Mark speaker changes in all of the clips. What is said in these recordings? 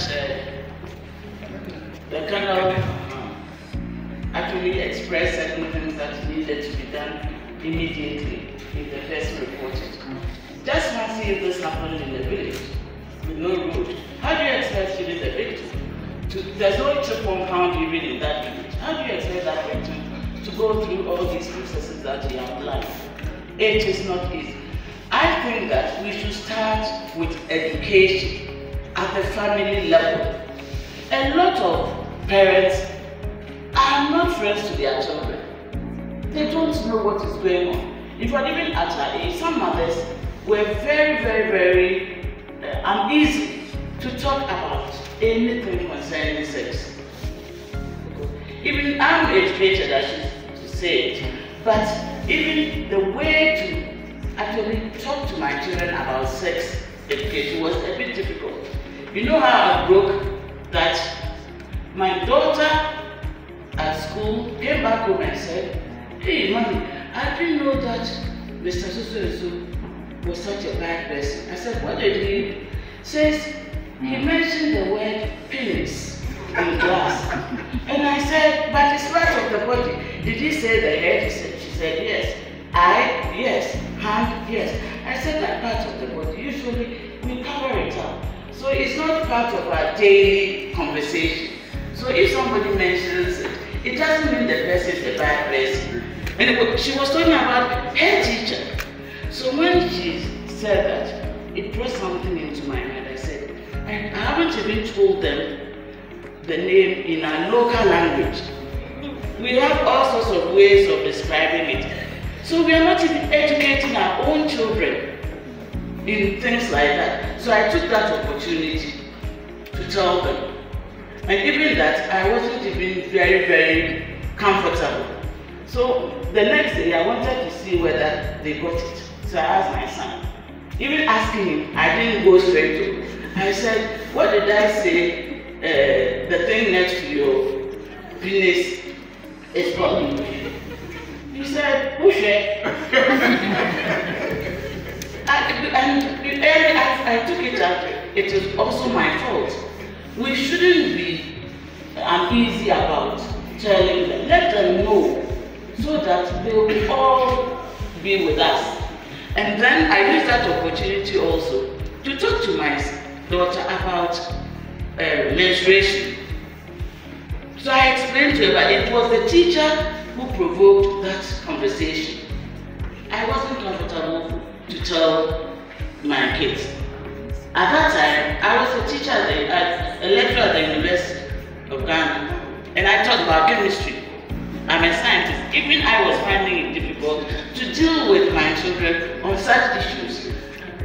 Speaker 1: that the colonel actually expressed certain things that needed to be done immediately if the person reported. Just fancy if this happened in the village with no road. How do you expect to be the victim? There's no compound even in that village. How do you expect that victim to go through all these processes that he applied? It is not easy. I think that we should start with education at the family level. A lot of parents are not friends to their children. They don't know what is going on. In fact, even at our age, some mothers were very uneasy to talk about anything concerning sex. Even I'm educated, I should say it, but even the way to actually talk to my children about sex education was a bit difficult. You know how I broke that my daughter at school came back home and said, "Hey, mommy, I didn't know that Mr. So was such a bad person." I said, "What did he?" Says, "He mentioned the word penis in class." And I said, "But it's part of the body. Did he say the head?" She said, "Yes." "Eye?" "Yes." "Hand?" "Yes." I said, "That part of the body, usually we cover it up. So it's not part of our daily conversation. So if somebody mentions it, it doesn't mean the person is a bad person." And she was talking about her teacher. So when she said that, it brought something into my mind. I said, I haven't even told them the name in our local language. We have all sorts of ways of describing it. So we are not even educating our own children in things like that. So I took that opportunity to tell them. And even that, I wasn't even very comfortable. So the next day, I wanted to see whether they got it. So I asked my son. Even asking him, I didn't go straight to him. I said, "What did I say? The thing next to your penis is called." He said, "Push it." And I took it out. It is also my fault. We shouldn't be uneasy about telling them. Let them know so that they will all be with us. And then I used that opportunity also to talk to my daughter about menstruation. So I explained to her that it was the teacher who provoked that conversation. I wasn't comfortable to tell my kids. At that time, I was a teacher, a lecturer at the University of Ghana, and I taught about chemistry. I'm a scientist. Even I was finding it difficult to deal with my children on such issues.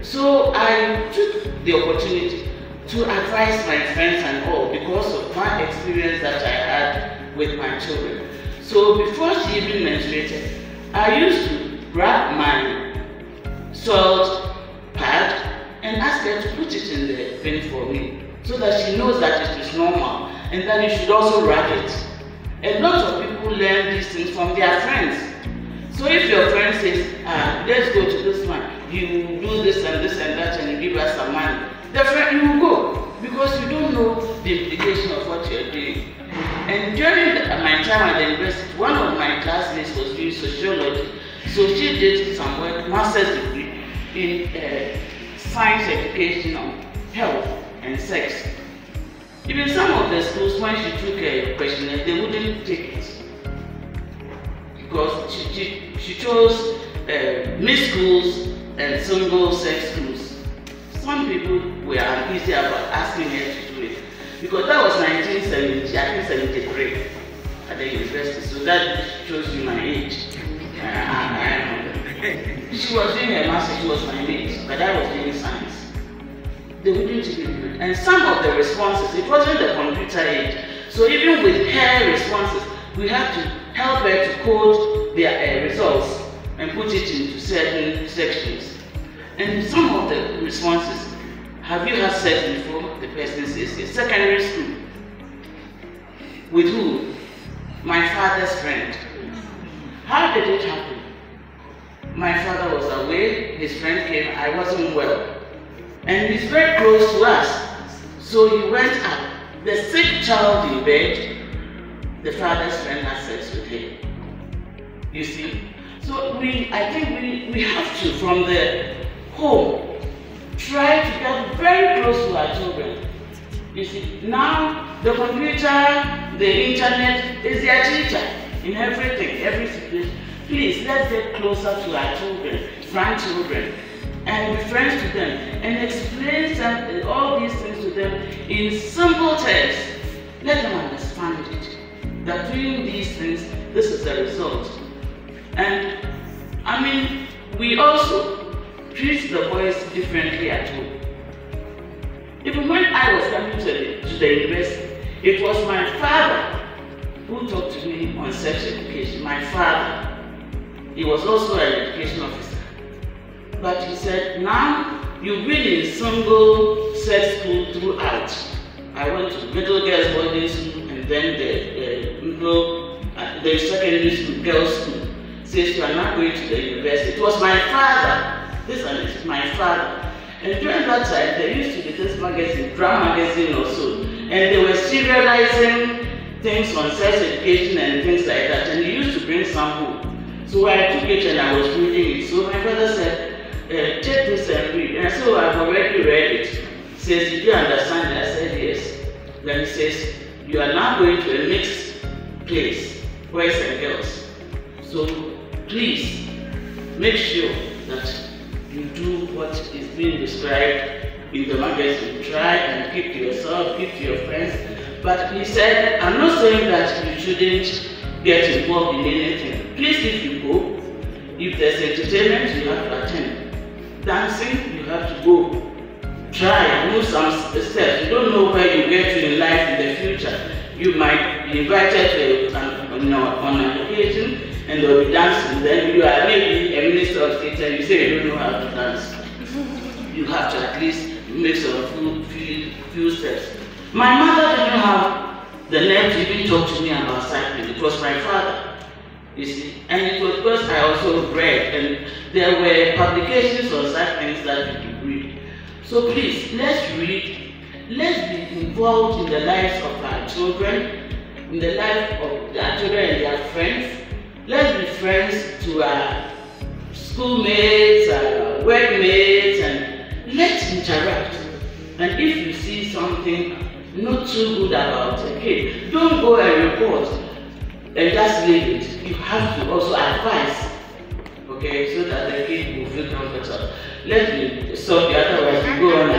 Speaker 1: So I took the opportunity to advise my friends and all because of my experience that I had with my children. So before she even menstruated, I used to grab my soiled pad and ask her to put it in the bin for me so that she knows that it is normal and that you should also wrap it. A lot of people learn these things from their friends. So if your friend says, let's go to this one, you do this and that and you give us some money, the friend, you will go because you don't know the implication of what you're doing. And during my time at the university, one of my classmates was doing sociology. So she did some work, master's degree in science education on health and sex. Even some of the schools, when she took a questionnaire, they wouldn't take it because she chose mixed schools and single-sex schools. Some people were uneasy about asking her to do it because that was 1973 at the university, so that shows you my age. She was doing her master's, she was my mate, but I was doing science. They wouldn't even do it. And some of the responses, it wasn't the computer age. So even with her responses, we had to help her to code their results and put it into certain sections. And some of the responses, have you had sex before? The person says yes. Secondary school. With who? My father's friend. How did it happen? My father was away, his friend came, I wasn't well. And he's very close to us. So he went up. The sick child in bed, the father's friend has sex with him. You see? So I think we have to, from the home, try to get very close to our children. You see, now the computer, the internet is their teacher in everything, every situation. Please, let's get closer to our children, grandchildren, and be friends to them, and explain all these things to them in simple terms. Let them understand it. That doing these things, this is the result. And I mean, we also treat the boys differently at home. Even when I was coming to the university, it was my father who talked to me on sex education. My father. He was also an education officer. But he said, now you've been in single sex school throughout. I went to middle girls boarding school and then the secondary school, girls school. Says you are not going to the university. It was my father. This one is my father. And during that time, there used to be this magazine, drama magazine or so, and they were serializing things on sex education and things like that, and he used to bring some home. So I took it and I was reading it. So my father said, take this and read. And I said, oh, I've already read it. He says, did you understand it? I said, yes. Then he says, you are now going to a mixed place, boys and girls. So please, make sure that you do what is being described in the magazine. Try and keep to yourself, keep to your friends. But he said, I'm not saying that you shouldn't get involved in anything. Please, if you go, if there's entertainment, you have to attend. Dancing, you have to go. Try and move some steps. You don't know where you get to in life in the future. You might be invited on an occasion and they'll be dancing. Then you are maybe a minister of state and you say you don't know how to dance. You have to at least make some few steps. My mother didn't have the nerve to even talk to me about cycling. It was my father, you see. And it was because I also read, and there were publications on cycling that you could read. So please, let's read. Let's be involved in the lives of our children, in the life of our children and their friends. Let's be friends to our schoolmates, our workmates, and let's interact. And if you see something not too good about a kid, don't go and report and just leave it. You have to also advise, okay, so that the kid will feel comfortable. Let me stop you, otherwise you go on